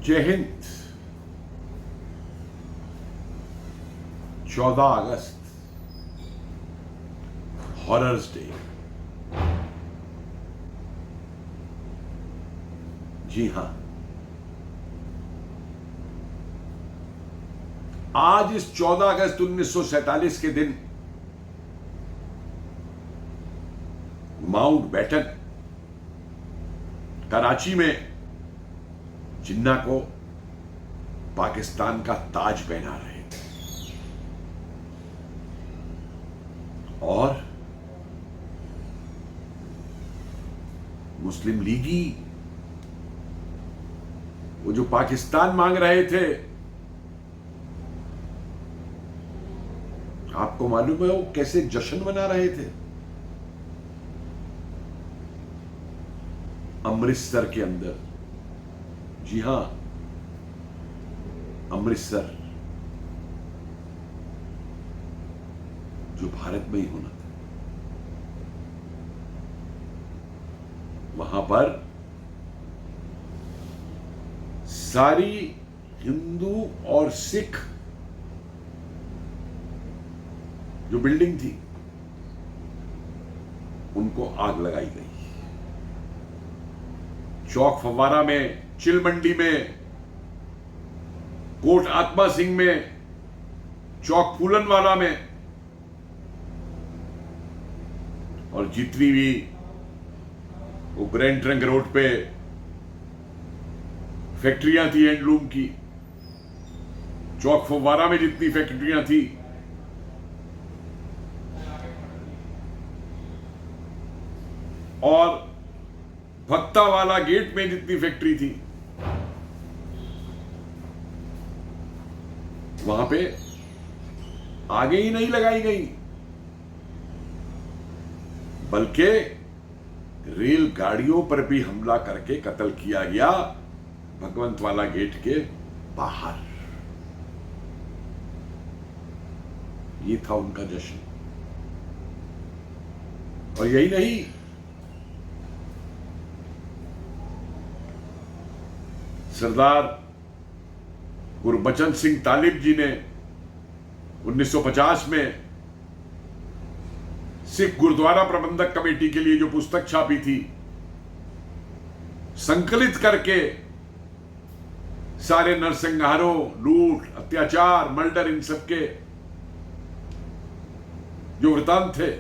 जय हिंद। 14 अगस्त horrors day. जी हां, आज इस 14 अगस्त 1947 के दिन माउंट बैटन कराची में जिन्ना को पाकिस्तान का ताज पहना रहे थे और मुस्लिम लीगी वो जो पाकिस्तान मांग रहे थे, आपको मालूम है वो कैसे जश्न मना रहे थे? अमृतसर के अंदर। जी हां, अमृतसर जो भारत में ही होना था, वहां पर सारी हिंदू और सिख जो बिल्डिंग थी उनको आग लगाई गई। चौक फव्वारा में, चिल मंडी में, कोट आत्मा सिंह में, चौक फूलनवाला में और जितनी भी वो ग्रैंड ट्रंक रोड पे फैक्ट्रियां थी हैंडलूम की, चौक फव्वारा में जितनी फैक्ट्रियां थी, और भक्ता वाला गेट में जितनी फैक्ट्री थी, वहां पे आगे ही नहीं लगाई गई, बल्कि रेलगाड़ियों पर भी हमला करके कत्ल किया गया भगवंत वाला गेट के बाहर। ये था उनका जश्न। और यही नहीं, सरदार गुरबचन सिंह तालिब जी ने 1950 में सिख गुरुद्वारा प्रबंधक कमेटी के लिए जो पुस्तक छापी थी, संकलित करके सारे नरसंहारों, लूट, अत्याचार, मर्डर, इन सब के जो वृतांत थे,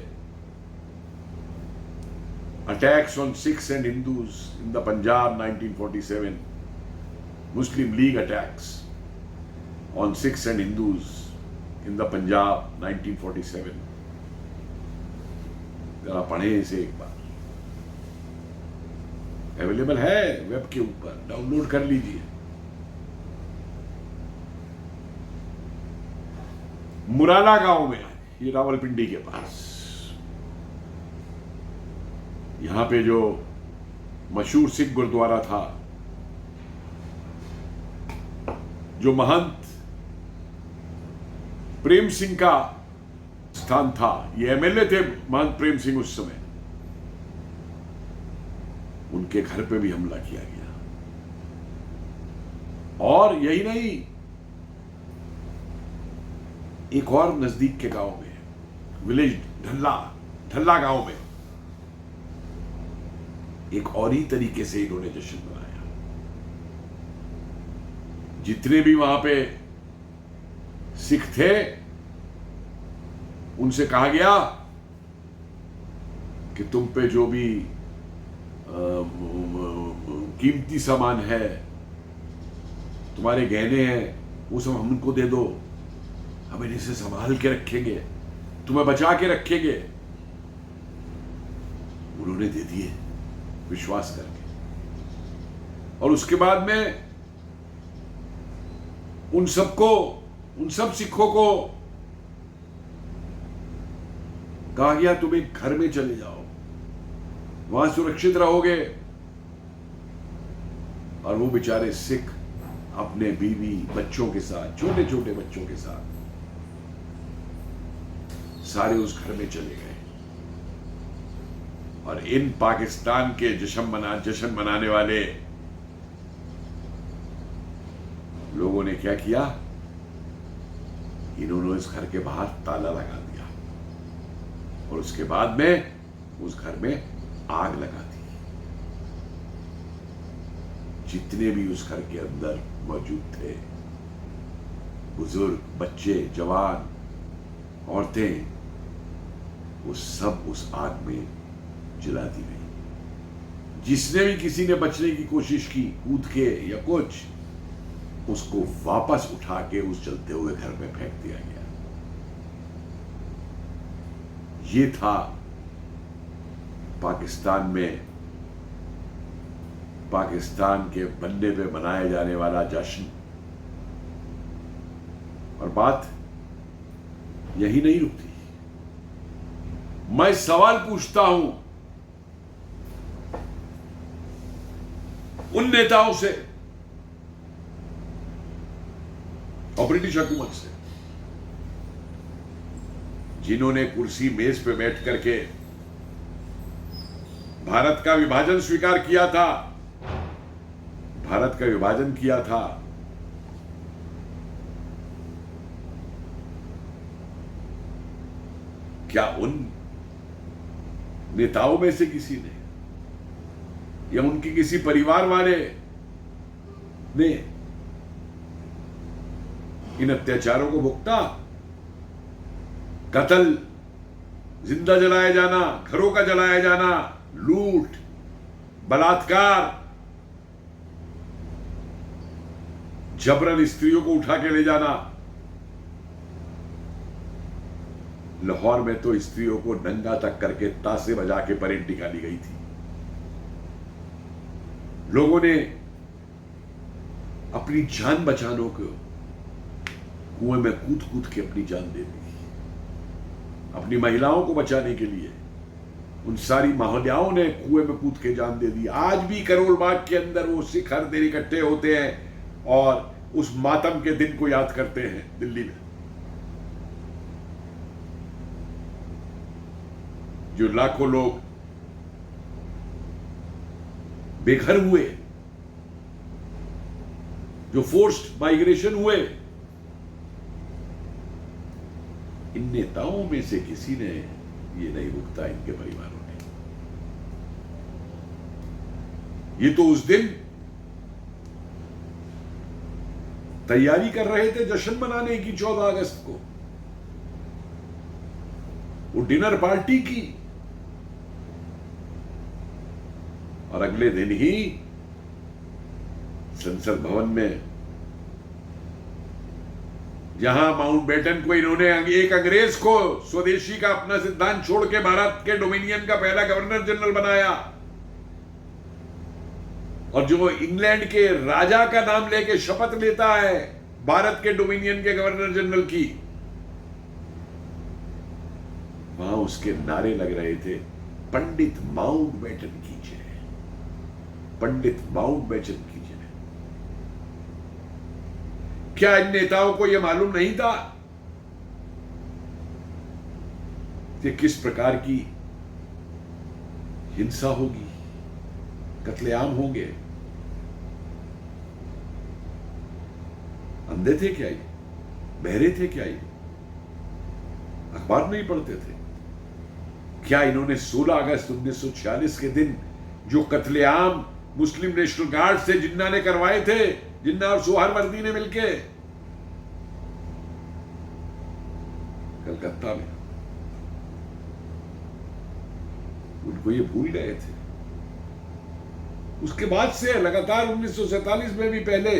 attacks on Sikhs and Hindus in the Punjab 1947, Muslim League attacks on Sikhs and Hindus in the Punjab 1947। जरा पढ़े इसे एक बार, अवेलेबल है वेब के ऊपर, डाउनलोड कर लीजिए। मुराला गांव में, ये रावलपिंडी के पास, यहां पे जो मशहूर सिख गुरुद्वारा था, जो महंत प्रेम सिंह का स्थान था, ये एमएलए थे महंत प्रेम सिंह उस समय, उनके घर पे भी हमला किया गया। और यही नहीं, एक और नजदीक के गांव में, विलेज ढल्ला गांव में, एक और ही तरीके से इन्होंने जश्न मनाया। जितने भी वहां पे सिख थे, उनसे कहा गया कि तुम पे जो भी कीमती सामान है, तुम्हारे गहने हैं, वो सब हमको दे दो, हम इसे संभाल के रखेंगे, तुम्हें बचा के रखेंगे। उन्होंने दे दिए विश्वास करके। और उसके बाद में उन सब सिखों को कहा गया तुम एक घर में चले जाओ, वहां सुरक्षित रहोगे। और वो बेचारे सिख अपने बीवी बच्चों के साथ, छोटे छोटे बच्चों के साथ, सारे उस घर में चले गए। और इन पाकिस्तान के जश्न मनाने वाले लोगों ने क्या किया, इन्होंने इस घर के बाहर ताला लगा दिया और उसके बाद में उस घर में आग लगा दी। जितने भी उस घर के अंदर मौजूद थे, बुजुर्ग, बच्चे, जवान, औरतें, वो सब उस आग में जला दी गई। जिसने भी किसी ने बचने की कोशिश की कूद के या कुछ, उसको वापस उठा के उस जलते हुए घर में फेंक दिया गया। ये था पाकिस्तान में, पाकिस्तान के बनने पे मनाया जाने वाला जश्न। और बात यही नहीं रुकती। मैं सवाल पूछता हूं उन नेताओं से और ब्रिटिश हुकूमत से जिन्होंने कुर्सी मेज पे बैठ करके भारत का विभाजन स्वीकार किया था, भारत का विभाजन किया था। क्या उन नेताओं में से किसी ने या उनके किसी परिवार वाले ने इन अत्याचारों को भुगता? कत्ल, जिंदा जलाया जाना, घरों का जलाया जाना, लूट, बलात्कार, जबरन स्त्रियों को उठा के ले जाना। लाहौर में तो स्त्रियों को नंगा तक करके तासे बजा के परेड निकाली गई थी। लोगों ने अपनी जान बचाने को कुएं में कूद कूद के अपनी जान दे दी। अपनी महिलाओं को बचाने के लिए उन सारी महिलाओं ने कुएं में कूद के जान दे दी। आज भी करोल बाग के अंदर वो सिख हर दिन इकट्ठे होते हैं और उस मातम के दिन को याद करते हैं दिल्ली में। जो लाखों लोग बेघर हुए, जो फोर्स्ड माइग्रेशन हुए, इन नेताओं में से किसी ने ये नहीं भुगता, इनके परिवारों ने। ये तो उस दिन तैयारी कर रहे थे जश्न मनाने की 14 अगस्त को, वो डिनर पार्टी की, और अगले दिन ही संसद भवन में, जहां माउंटबेटन को इन्होंने एक अंग्रेज को स्वदेशी का अपना सिद्धांत छोड़ के भारत के डोमिनियन का पहला गवर्नर जनरल बनाया, और जो इंग्लैंड के राजा का नाम लेके शपथ लेता है भारत के डोमिनियन के गवर्नर जनरल की, वहां उसके नारे लग रहे थे, पंडित माउंटबेटन की जय, पंडित माउंटबेटन की जय। क्या इन नेताओं को यह मालूम नहीं था कि किस प्रकार की हिंसा होगी, कत्लेआम होंगे? अंधे थे क्या ये? बहरे थे क्या ये? अखबार नहीं पढ़ते थे क्या? इन्होंने 16 अगस्त 1946 के दिन जो कत्लेआम मुस्लिम नेशनल गार्ड से जिन्ना ने करवाए थे, जिन्ना और सोहरवर्दी ने मिलके कलकत्ता में, उनको ये भूल गए थे? उसके बाद से लगातार 1947 में भी, पहले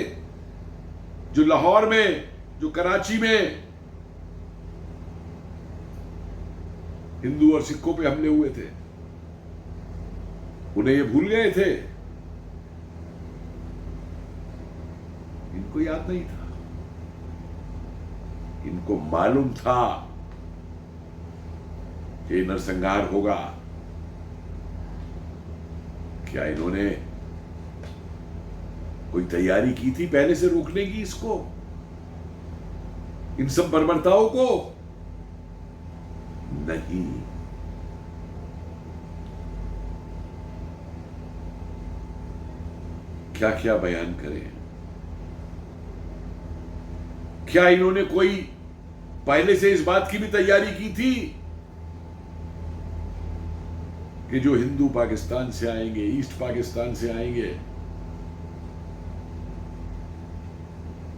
जो लाहौर में, जो कराची में हिंदू और सिखों पे हमले हुए थे, उन्हें ये भूल गए थे? इनको याद नहीं था। इनको मालूम था कि नरसंहार होगा। क्या इन्होंने कोई तैयारी की थी पहले से रोकने की इसको, इन सब बर्बरताओं को? नहीं। क्या क्या बयान करें? क्या इन्होंने कोई पहले से इस बात की भी तैयारी की थी कि जो हिंदू पाकिस्तान से आएंगे, ईस्ट पाकिस्तान से आएंगे,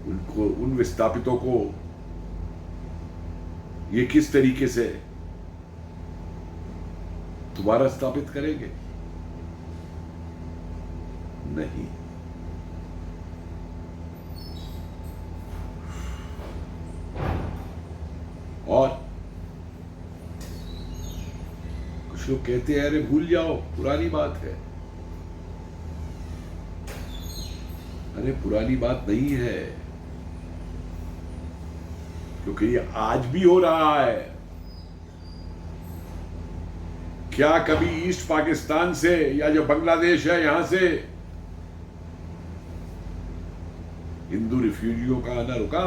उनको, उन विस्थापितों को ये किस तरीके से दोबारा स्थापित करेंगे? नहीं। और कुछ लोग कहते हैं अरे भूल जाओ, पुरानी बात है। अरे पुरानी बात नहीं है, क्योंकि ये आज भी हो रहा है। क्या कभी ईस्ट पाकिस्तान से या जो बांग्लादेश है यहां से हिंदू रिफ्यूजियों का आना रुका?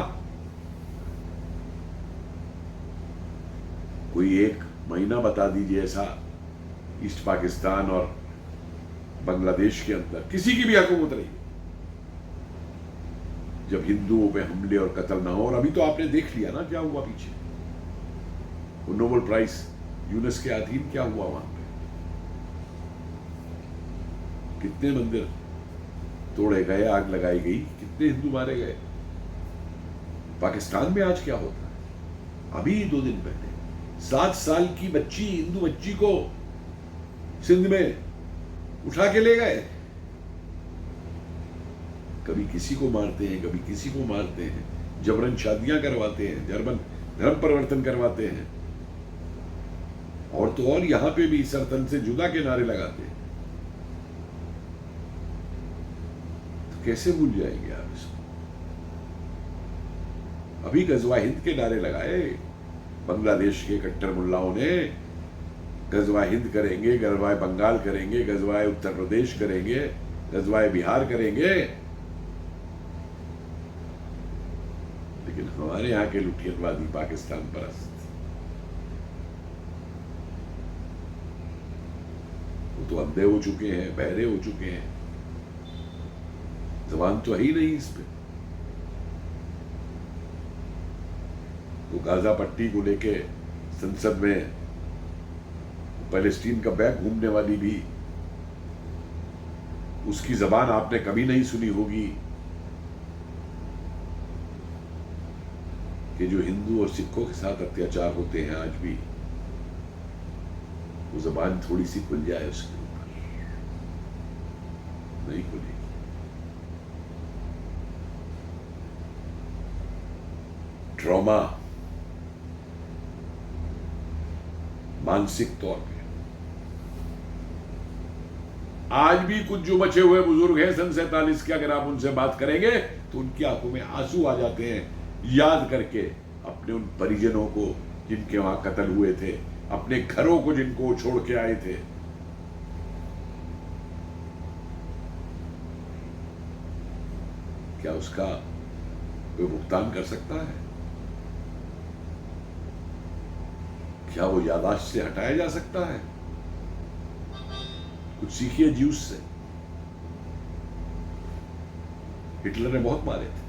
कोई एक महीना बता दीजिए ऐसा ईस्ट पाकिस्तान और बांग्लादेश के अंदर किसी की भी हुकूमत रही जब हिंदुओं पे हमले और कत्ल ना हो। और अभी तो आपने देख लिया ना क्या हुआ पीछे, वो नोबेल प्राइज यूनेस के अधीन क्या हुआ वहां पे, कितने मंदिर तोड़े गए, आग लगाई गई, कितने हिंदू मारे गए। पाकिस्तान में आज क्या होता है? अभी 2 दिन पहले 7 साल की बच्ची, हिंदू बच्ची को सिंध में उठा के ले गए। कभी किसी को मारते हैं, कभी किसी को मारते हैं, जबरन शादियां करवाते हैं, जबरन धर्म परिवर्तन करवाते हैं, और तो और यहां पे भी सरतन से जुदा के नारे लगाते हैं। तो कैसे भूल जाएंगे आप इसको? अभी गजवा हिंद के नारे लगाए बांग्लादेश के कट्टर मुल्लाओं ने, गजवा हिंद करेंगे, गजवा बंगाल करेंगे, गजवा उत्तर प्रदेश करेंगे, गजवा बिहार करेंगे। लेकिन हमारे यहां के लुटियनवादी पाकिस्तान परस्त, वो तो अंधे हो चुके हैं, बहरे हो चुके हैं, जबान तो है ही नहीं इस पे। तो गाजा पट्टी को लेके संसद में पैलेस्टीन का बैग घूमने वाली भी, उसकी जबान आपने कभी नहीं सुनी होगी कि जो हिंदू और सिखों के साथ अत्याचार होते हैं आज भी, वो जबान थोड़ी सी खुल जाए उसके ऊपर, नहीं खुलेगी। ट्रॉमा मानसिक तौर पे आज भी कुछ जो बचे हुए बुजुर्ग हैं सन 47 के, अगर आप उनसे बात करेंगे तो उनकी आंखों में आंसू आ जाते हैं, याद करके अपने उन परिजनों को जिनके वहां कत्ल हुए थे, अपने घरों को जिनको छोड़ के आए थे। क्या उसका कोई भुगतान कर सकता है? क्या वो यादाश्त से हटाया जा सकता है? कुछ सीखिए ज्यूस से। हिटलर ने बहुत मारे थे।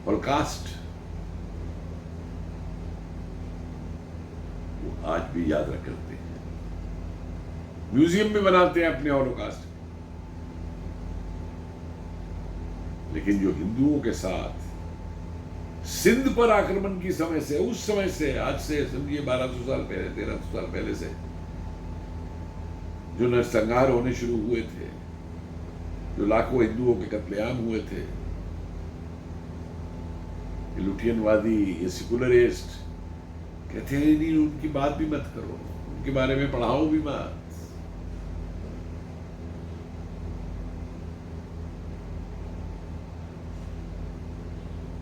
हॉलोकास्ट वो आज भी याद रख करते हैं, म्यूजियम में बनाते हैं अपने हॉलोकास्ट। लेकिन जो हिंदुओं के साथ सिंध पर आक्रमण की समय से, उस समय से, आज से समझिए 1200 साल पहले, 1300 साल पहले से जो नरसंहार होने शुरू हुए थे, जो लाखों हिंदुओं के कत्लेआम हुए थे, ये लुटियनवादी, ये सेकुलरिस्ट कहते हैं नहीं, उनकी बात भी मत करो, उनके बारे में पढ़ाओ भी मत।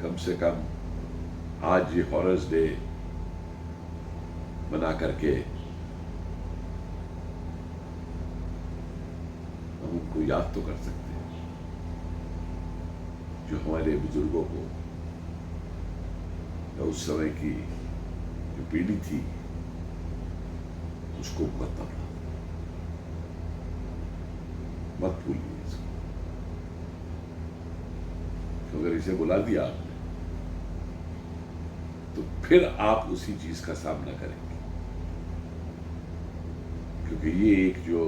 कम से कम आज ये हॉरर्स डे बना करके हम उनको याद तो कर सकते हैं जो हमारे बुजुर्गों को, या उस समय की जो पीढ़ी थी उसको मत भूलिए इसको। तो अगर इसे बुला दिया आपने, तो फिर आप उसी चीज का सामना करेंगे, क्योंकि ये एक जो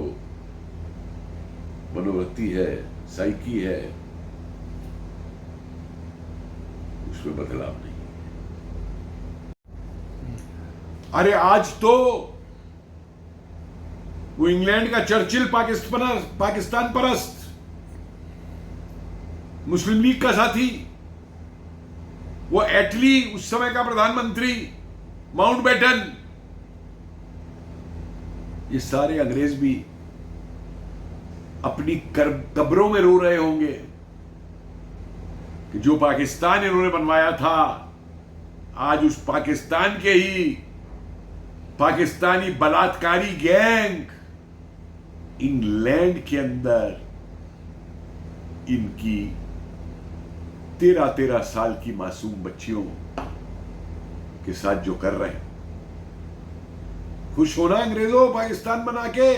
मनोवृत्ति है, साइकी है, उसमें बदलाव नहीं है। अरे आज तो वो इंग्लैंड का चर्चिल पाकिस्तान परस्त, मुस्लिम लीग का साथी, वो एटली उस समय का प्रधानमंत्री, माउंटबेटन, ये सारे अंग्रेज भी अपनी कब्रों में रो रहे होंगे कि जो पाकिस्तान इन्होंने बनवाया था, आज उस पाकिस्तान के ही पाकिस्तानी बलात्कारी गैंग इंग्लैंड के अंदर इनकी 13 साल की मासूम बच्चियों के साथ जो कर रहे हैं। खुश होना अंग्रेजों, पाकिस्तान बना के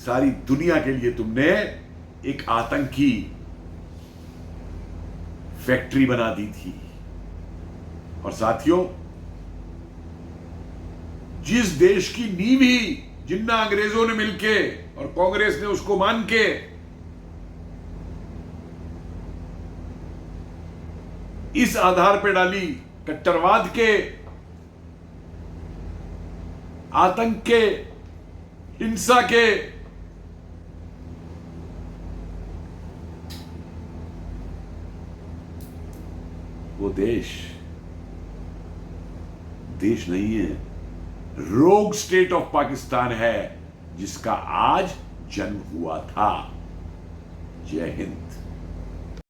सारी दुनिया के लिए तुमने एक आतंकी फैक्ट्री बना दी थी। और साथियों, जिस देश की नींव ही जिन्ना अंग्रेजों ने मिलके और कांग्रेस ने उसको मान के इस आधार पे डाली, कट्टरवाद के, आतंक के, हिंसा के, वो देश नहीं है, रोग स्टेट ऑफ पाकिस्तान है, जिसका आज जन्म हुआ था। जय हिंद।